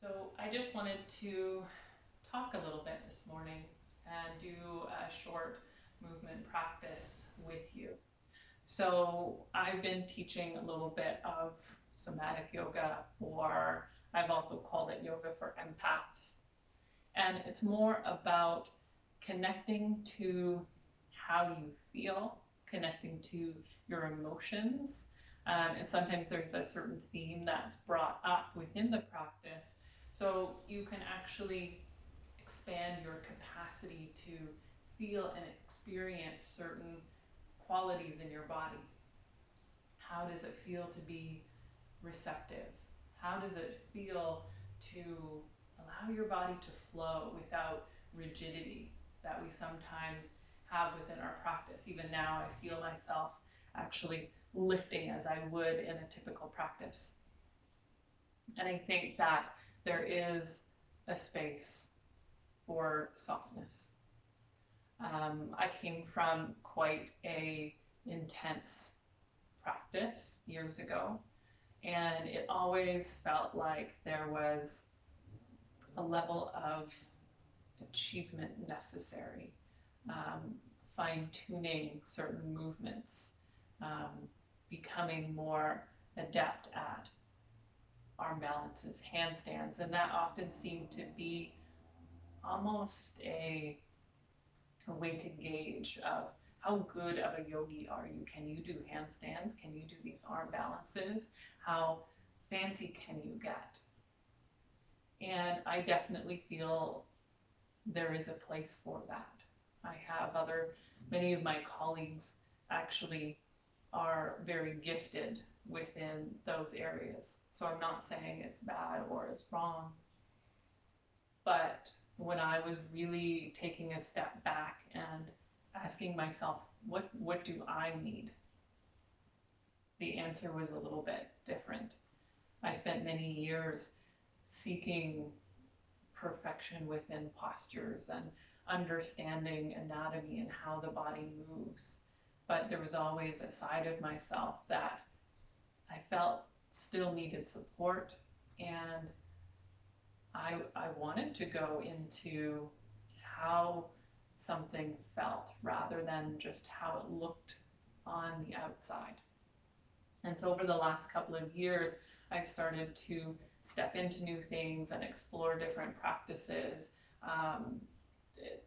So I just wanted to talk a little bit this morning and do a short movement practice with you. So I've been teaching a little bit of somatic yoga, or I've also called it yoga for empaths. And it's more about connecting to how you feel, connecting to your emotions. And sometimes there's a certain theme that's brought up within the practice. So you can actually expand your capacity to feel and experience certain qualities in your body. How does it feel to be receptive? How does it feel to allow your body to flow without rigidity that we sometimes have within our practice? Even now, I feel myself actually lifting as I would in a typical practice. And I think that there is a space for softness. I came from quite a intense practice years ago, and it always felt like there was a level of achievement necessary, um, fine tuning certain movements, um, becoming more adept at arm balances, handstands, and that often seemed to be almost a way to gauge of how good of a yogi are you. Can you do handstands? Can you do these arm balances? How fancy can you get? And I definitely feel there is a place for that. I have many of my colleagues actually are very gifted within those areas. So I'm not saying it's bad or it's wrong, but when I was really taking a step back and asking myself, what do I need? The answer was a little bit different. I spent many years seeking perfection within postures and understanding anatomy and how the body moves. But there was always a side of myself that I felt still needed support, and I wanted to go into how something felt rather than just how it looked on the outside. And so over the last couple of years, I've started to step into new things and explore different practices, um,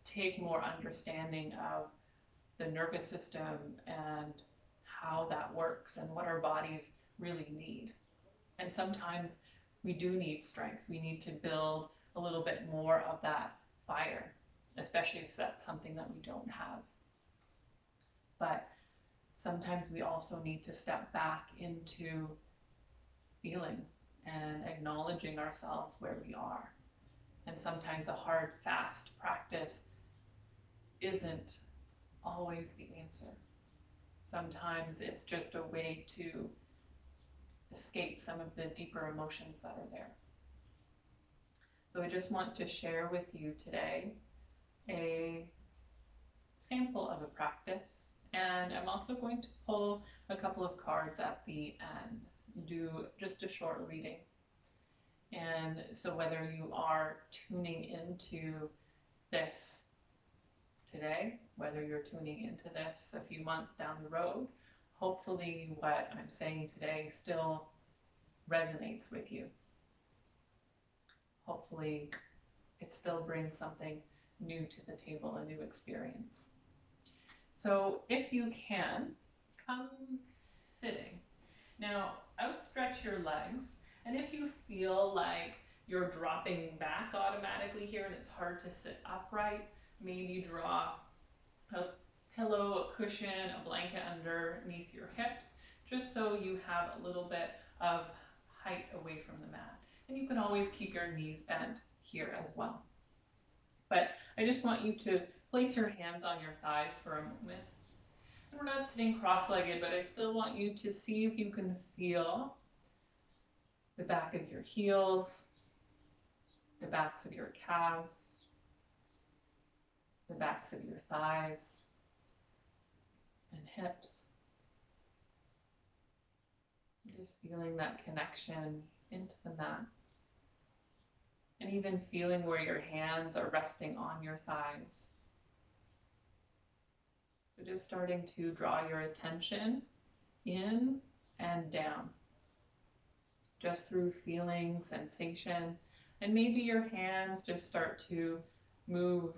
take more understanding of the nervous system and how that works and what our bodies really need. And sometimes we do need strength. We need to build a little bit more of that fire, especially if that's something that we don't have. But sometimes we also need to step back into feeling and acknowledging ourselves where we are. And sometimes a hard, fast practice isn't always the answer. Sometimes it's just a way to escape some of the deeper emotions that are there. So I just want to share with you today a sample of a practice. And I'm also going to pull a couple of cards at the end, do just a short reading. And so whether you are tuning into this today, whether you're tuning into this a few months down the road, hopefully what I'm saying today still resonates with you. Hopefully it still brings something new to the table, a new experience. So if you can, come sitting. Now, outstretch your legs, and if you feel like you're dropping back automatically here and it's hard to sit upright, maybe draw a pillow, a cushion, a blanket underneath your hips, just so you have a little bit of height away from the mat. And you can always keep your knees bent here as well. But I just want you to place your hands on your thighs for a moment. And we're not sitting cross-legged, but I still want you to see if you can feel the back of your heels, the backs of your calves, the backs of your thighs and hips. Just feeling that connection into the mat. and even feeling where your hands are resting on your thighs. So just starting to draw your attention in and down, just through feeling, sensation, and maybe your hands just start to move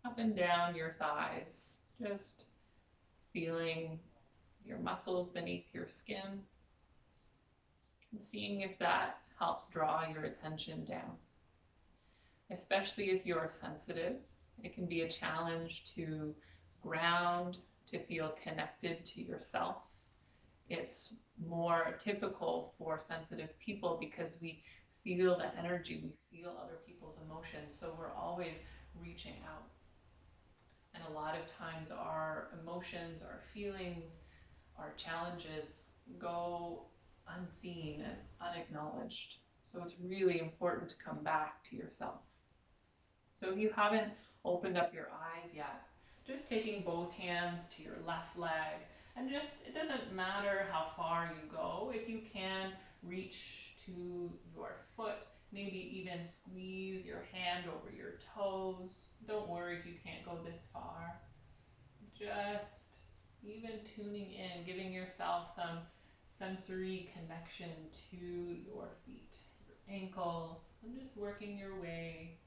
up and down your thighs, just feeling your muscles beneath your skin, and seeing if that helps draw your attention down. Especially if you're sensitive, it can be a challenge to ground, to feel connected to yourself. It's more typical for sensitive people because we feel the energy, we feel other people's emotions, so we're always reaching out. And a lot of times our emotions, our feelings, our challenges go unseen and unacknowledged. So it's really important to come back to yourself. So if you haven't opened up your eyes yet, just taking both hands to your left leg, and just, it doesn't matter how far you go, if you can reach to your foot, maybe even squeeze your hand over your toes. Don't worry if you can't go this far. Just even tuning in, giving yourself some sensory connection to your feet, your ankles, and just working your way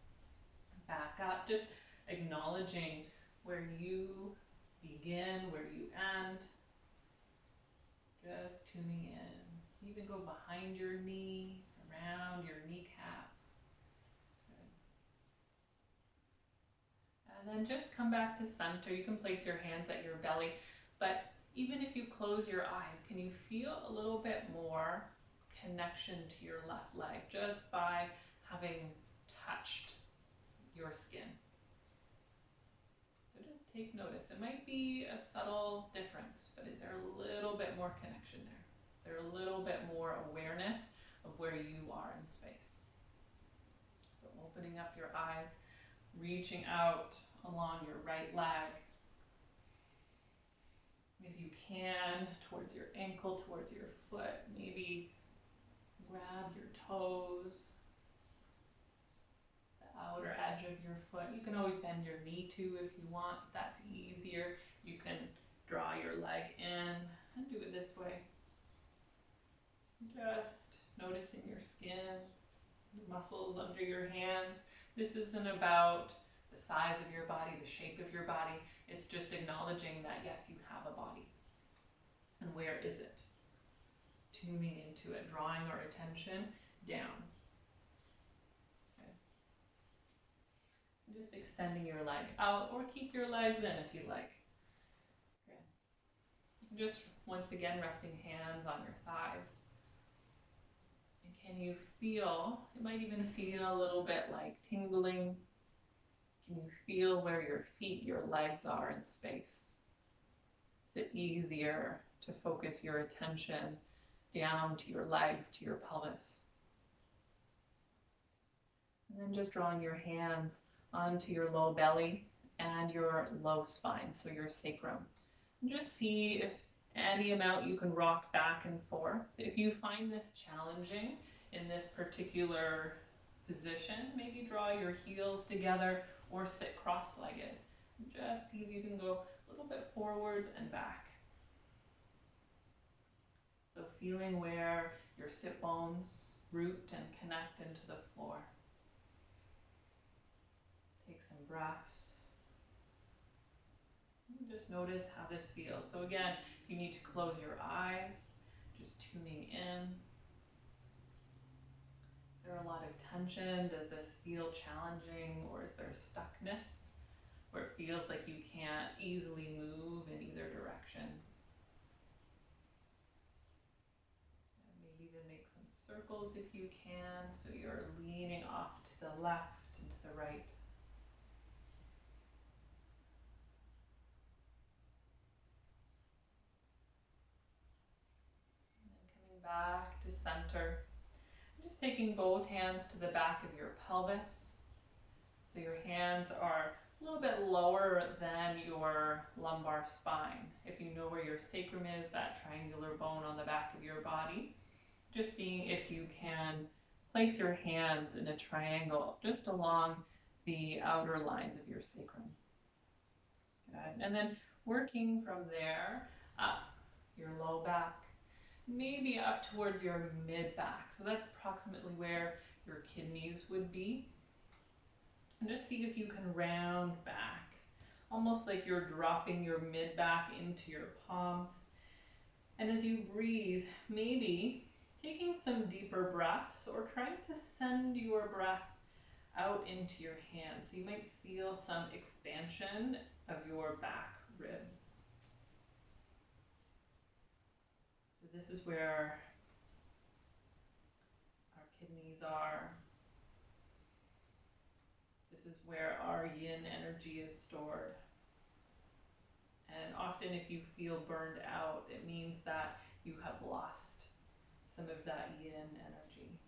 back up, just acknowledging where you begin, where you end, just tuning in. Even go behind your knee, around your kneecap. Good. And then just come back to center. You can place your hands at your belly, but even if you close your eyes, can you feel a little bit more connection to your left leg just by having touched your skin? So just take notice. It might be a subtle difference, but is there a little bit more connection there? Is there a little bit more awareness of where you are in space? So opening up your eyes, reaching out along your right leg. If you can, towards your ankle, towards your foot, maybe grab your toes, the outer edge of your foot. You can always bend your knee too if you want. That's easier. You can draw your leg in and do it this way. Just noticing your skin, the muscles under your hands. This isn't about the size of your body, the shape of your body. It's just acknowledging that yes, you have a body. And where is it? Tuning into it, drawing our attention down. Okay. And just extending your leg out, or keep your legs in if you like. Okay. Just once again, resting hands on your thighs. And can you feel, it might even feel a little bit like tingling. Can you feel where your feet, your legs are in space? Is it easier to focus your attention down to your legs, to your pelvis? And then just drawing your hands onto your low belly and your low spine, so your sacrum. And just see if any amount you can rock back and forth. If you find this challenging in this particular position, maybe draw your heels together or sit cross-legged. Just see if you can go a little bit forwards and back. So feeling where your sit bones root and connect into the floor. Take some breaths. And just notice how this feels. So again, if you need to close your eyes, just tuning in. Is there a lot of tension? Does this feel challenging, or is there stuckness where it feels like you can't easily move in either direction? And maybe even make some circles if you can, so you're leaning off to the left and to the right. And then coming back to center. Just taking both hands to the back of your pelvis. So your hands are a little bit lower than your lumbar spine. If you know where your sacrum is, that triangular bone on the back of your body, just seeing if you can place your hands in a triangle just along the outer lines of your sacrum. Good. And then working from there up your low back, maybe up towards your mid back. So that's approximately where your kidneys would be. And just see if you can round back, almost like you're dropping your mid back into your palms. And as you breathe, maybe taking some deeper breaths or trying to send your breath out into your hands. So you might feel some expansion of your back ribs. So this is where our kidneys are. This is where our yin energy is stored. And often if you feel burned out, it means that you have lost some of that yin energy.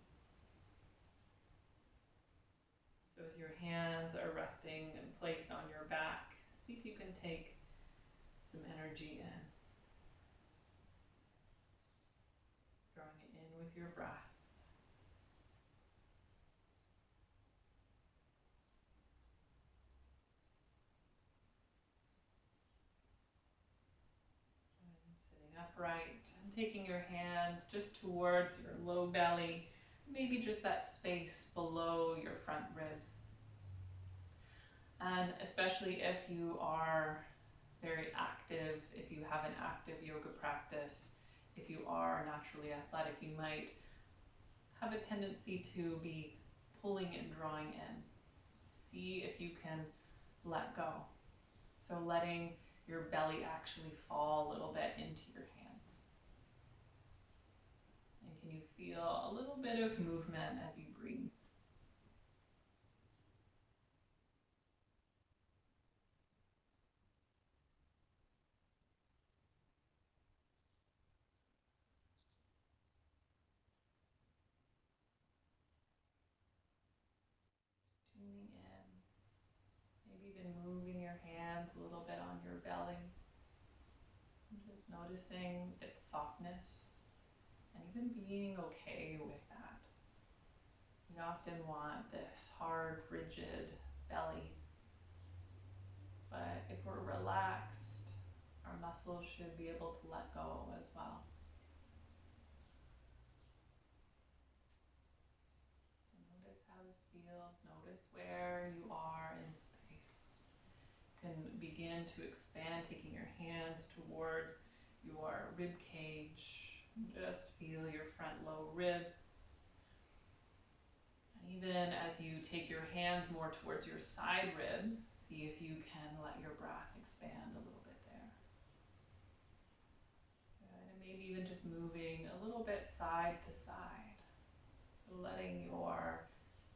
So as your hands are resting and placed on your back, see if you can take some energy in, drawing it in with your breath. And sitting upright and taking your hands just towards your low belly, maybe just that space below your front ribs. And especially if you are very active, if you have an active yoga practice, if you are naturally athletic, you might have a tendency to be pulling and drawing in. See if you can let go. So letting your belly actually fall a little bit into your hands. And can you feel a little bit of movement as you breathe? Just tuning in, maybe even moving your hands a little bit on your belly. And just noticing its softness and even being okay with that. We often want this hard, rigid belly, but if we're relaxed, our muscles should be able to let go as well. So notice how this feels, notice where you are in space. You can begin to expand, taking your hands towards your rib cage. Just feel your front low ribs. And even as you take your hands more towards your side ribs, see if you can let your breath expand a little bit there. Good. And maybe even just moving a little bit side to side. So letting your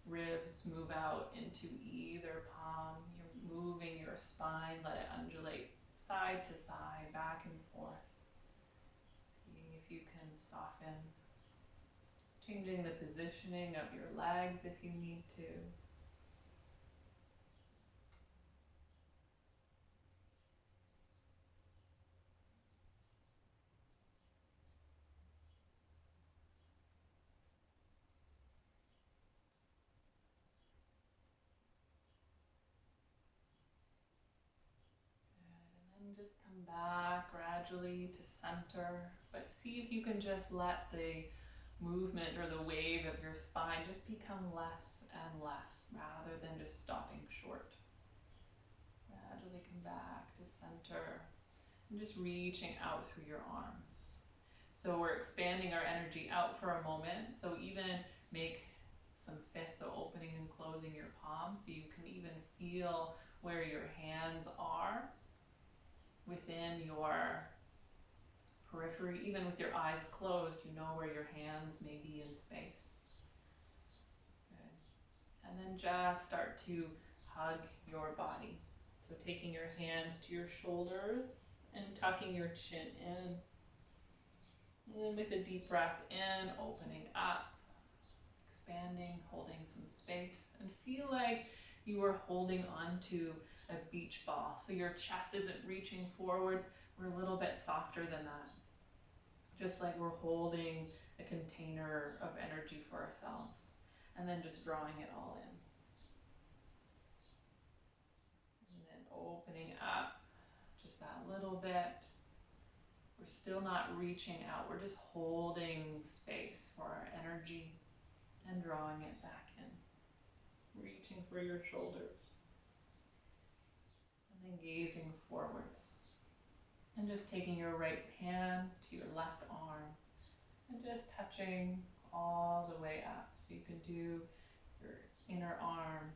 ribs move out into either palm. You're moving your spine, let it undulate side to side, back and forth. Seeing if you can soften. Changing the positioning of your legs if you need to. And then just come back gradually to center, but see if you can just let the movement or the wave of your spine just become less and less rather than just stopping short. Gradually come back to center and just reaching out through your arms. So we're expanding our energy out for a moment. So even make some fists, so opening and closing your palms so you can even feel where your hands are within your periphery. Even with your eyes closed, you know where your hands may be in space. Good. And then just start to hug your body. So taking your hands to your shoulders and tucking your chin in. And then with a deep breath in, opening up, expanding, holding some space, and feel like you are holding onto a beach ball. So your chest isn't reaching forwards. We're a little bit softer than that. Just like we're holding a container of energy for ourselves. and then just drawing it all in. And then opening up just that little bit. We're still not reaching out, we're just holding space for our energy and drawing it back in. Reaching for your shoulders. And then gazing forwards. And just taking your right hand to your left arm and just touching all the way up. So you can do your inner arm,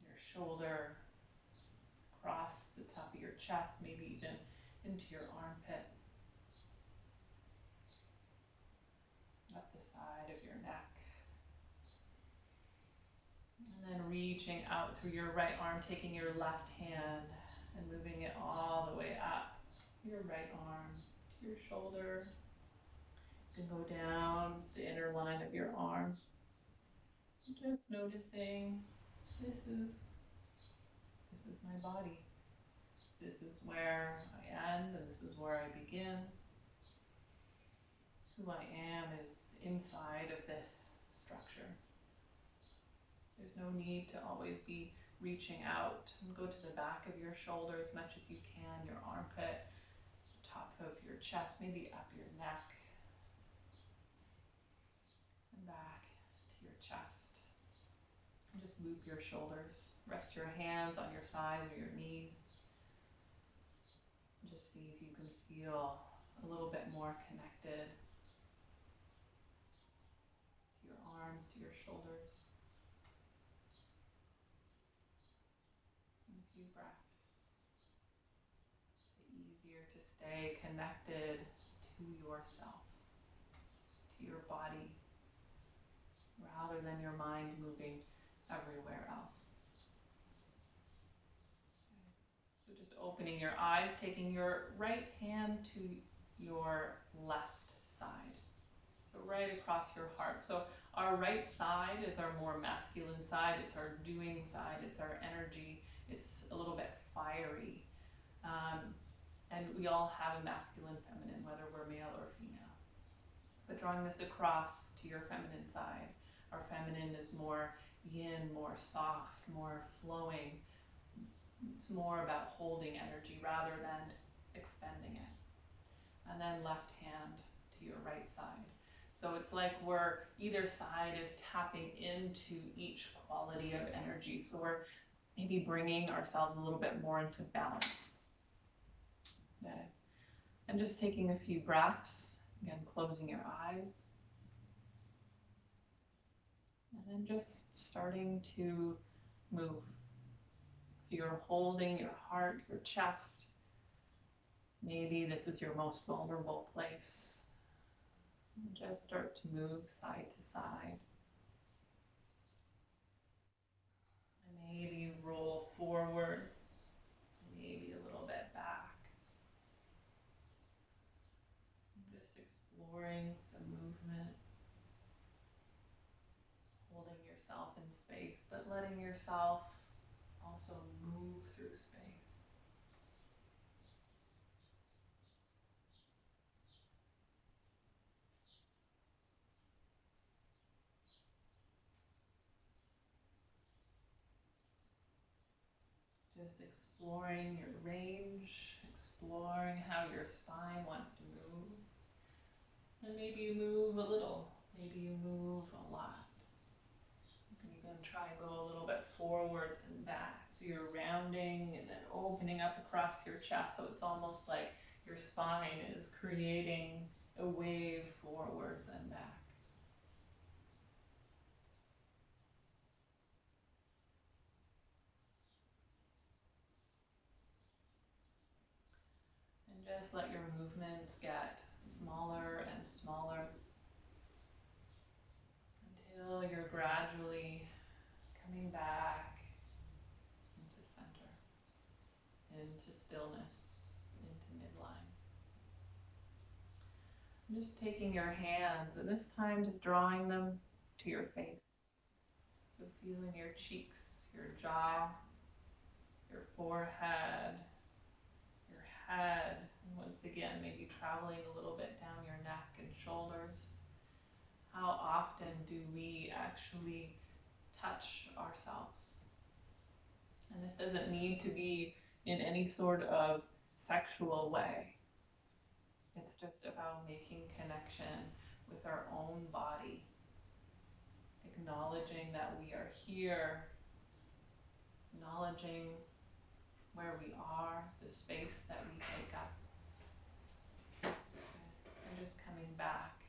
your shoulder, across the top of your chest, maybe even into your armpit, up the side of your neck. And then reaching out through your right arm, taking your left hand and moving it all the way up your right arm to your shoulder. You can go down the inner line of your arm. Just noticing this is my body. This is where I end and this is where I begin. Who I am is inside of this structure. There's no need to always be reaching out. And go to the back of your shoulder as much as you can, your armpit, top of your chest, maybe up your neck, and back to your chest. And just loop your shoulders. Rest your hands on your thighs or your knees. And just see if you can feel a little bit more connected to your arms, to your shoulders. And a few breaths. It's easier to stay connected to yourself, to your body, rather than your mind moving everywhere else. So just opening your eyes, taking your right hand to your left side. So right across your heart. So our right side is our more masculine side. It's our doing side. It's our energy. It's a little bit fiery. And we all have a masculine, feminine, whether we're male or female. But drawing this across to your feminine side. Our feminine is more yin, more soft, more flowing. It's more about holding energy rather than expending it. And then left hand to your right side. So it's like either side is tapping into each quality of energy. So we're maybe bringing ourselves a little bit more into balance. Okay. And just taking a few breaths, again, closing your eyes. And then just starting to move. So you're holding your heart, your chest. Maybe this is your most vulnerable place. And just start to move side to side. And maybe roll forwards, maybe a little bit back. And just exploring some movement. Holding yourself in space, but letting yourself also move through space. Just exploring your range, exploring how your spine wants to move. And maybe you move a little, maybe you move a lot. You can even try and go a little bit forwards and back. So you're rounding and then opening up across your chest. So it's almost like your spine is creating a wave forwards and back. And just let your movements get smaller and smaller until you're gradually coming back into center, into stillness, into midline. And just taking your hands, and this time just drawing them to your face. So feeling your cheeks, your jaw, your forehead, your head, and once again, maybe traveling a little bit down your neck and shoulders. How often do we actually touch ourselves? And this doesn't need to be in any sort of sexual way. It's just about making connection with our own body, acknowledging that we are here, acknowledging where we are, the space that we take up, and just coming back